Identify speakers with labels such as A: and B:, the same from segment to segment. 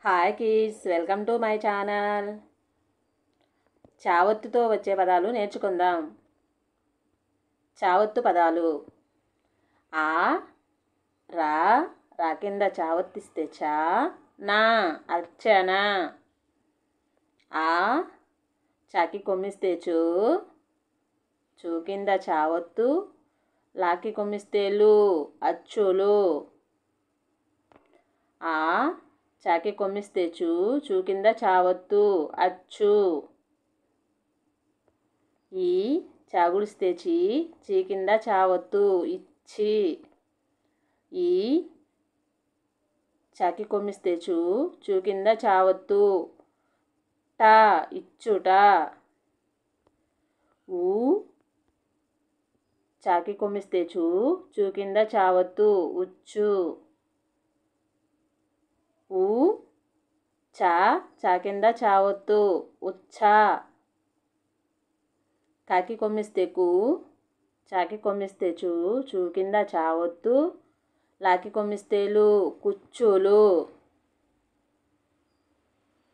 A: Hi kids, welcome to my channel. చావత్తుతో వచ్చే పదాలు నేర్చుకుందాం. చావత్తు పదాలు: ఆ, రా, రా కింద చావత్తిస్తే చా, నా, అర్చన. ఆ, చాకి కొమ్మిస్తే చూ, చూ కింద చావత్తు, లాకి కొమ్మిస్తే లు, అచ్చులు. ఆ, చాకి కొమ్మిస్తే చూ, చూ కింద చావత్తు, అచ్చు. ఈ, చాగుడిస్తే చీ, చీ కింద చావత్తు, ఇచ్చి. ఈ, చాకి కొమ్మిస్తే చూ, చూ కింద చావత్తు, టా, ఇచ్చుట. ఊ, చాకి కొమ్మిస్తే చూ, చూ కింద చావత్తు, ఉచ్చు. ఊ, చా, చా కింద చావత్తు, ఉచ్చ. కాకి కొమ్మిస్తే కు, చాకి కొమ్మిస్తే చూ, చూ కింద చావత్తు, లాకి కొమ్మిస్తే లు, కుచ్చులు.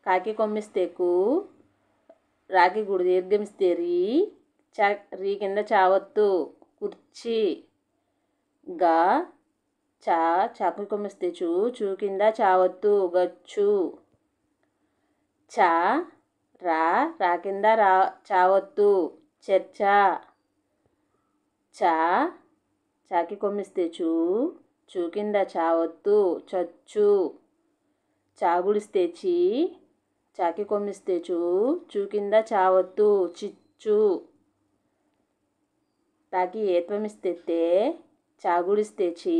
A: కాకి కొమ్మిస్తే కు, రాకి గుడి దీర్ఘమిస్తే రీ, రీ కింద చావత్తు, కుర్చీ. గా, చా, చాకి కొమ్మిస్తే చూ, చూ కింద చావత్తు, గచ్చు. చా, రా, రా కింద చావత్తు, చర్చ. చా, చాకి కొమ్మిస్తే చూ, చూ కింద చావత్తు, చచ్చు. చాగుడిస్తే చీ, చాకి కొమ్మిస్తే చూ, చూ కింద చావత్తు, చిచ్చు. తాకి ఏత్వమిస్తే తే, చాగుడిస్తే చీ,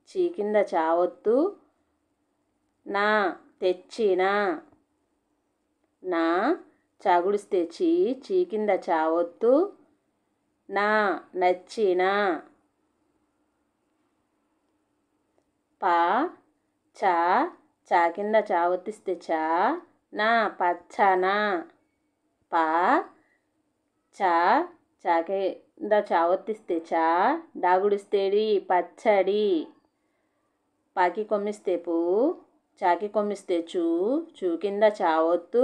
A: చీ కింద చావత్తు, నా, తెచ్చిన. నా, చాగుడిస్తే చీ, చీ కింద చావత్తు, నా, నచ్చిన. పా, చా, చా కింద చావత్తిస్తే చా, నా, పచ్చన. పా, చా, చా కింద చావత్తిస్తే చా, డాగుడిస్తేడి, పచ్చడి. పాకి కొమ్మిస్తే పూ, చాకి కొమ్మిస్తే చూ, చూ కింద చావత్తు,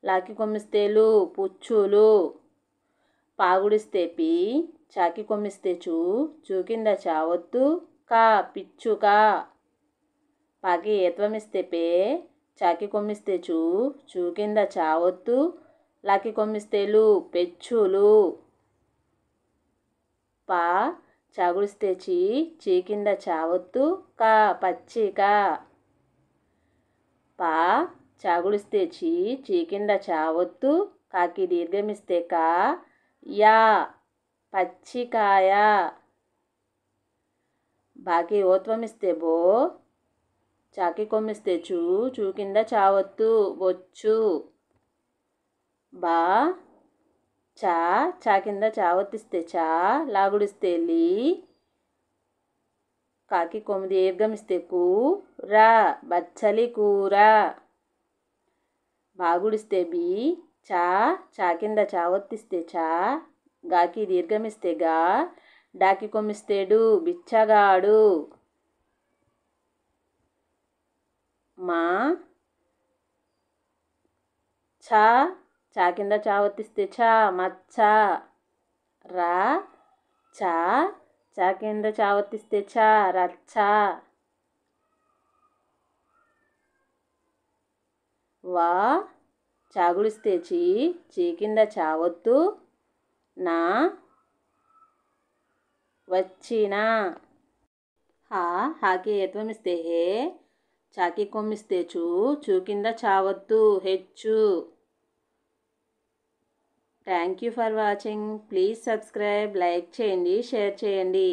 A: లాకి కొమ్మిస్తే లు, పుచ్చులు. పాగుడిస్తే పీ, చాకి కొమ్మిస్తే చూ, చూ కింద చావత్తు, కా, పిచ్చుక. పాకి ఏత్వమిస్తే పే, చాకి కొమ్మిస్తే చూ, చూ కింద చావత్తు, లాకి కొమ్మిస్తే లు, పెచ్చులు. పా, చాగుడిస్తే చీ, చీ కింద చావత్తు, కా, పచ్చిక. పా, చాగుడిస్తే చీ, చీ కింద చావత్తు, కాకి దీర్ఘమిస్తే కా, యా, పచ్చికాయ. బాకి ఓత్వమిస్తే బో, చాకి కొమ్మిస్తే చూ, చూ కింద చావత్తు, బొచ్చు. బా, చా, చా కింద చావత్తిస్తే చా, లాగుడిస్తే లీ, కాకి కొమ్మి దీర్ఘమిస్తే కు, రా, బచ్చలి కూర. బాగుడిస్తే బీ, చా, చా కింద చావత్తిస్తే చా, గాకి దీర్ఘమిస్తే గా, డాకి కొమ్మిస్తే డు, బిచ్చగాడు. మా, చా, చా కింద చావత్తిస్తే చా, మచ్చ. రా, చా, చా కింద చావత్తిస్తే చా, రచ్చ. వా, చాగుడిస్తే చీ, చీ కింద చావత్తు, నా, వచ్చిన. హా, హాకి ఏత్వమిస్తే హే, చాకి కొమ్మిస్తే చూ, చూ కింద చావత్తు, హెచ్చు. Thank you for watching. Please subscribe, like చేయండి, షేర్ చేయండి.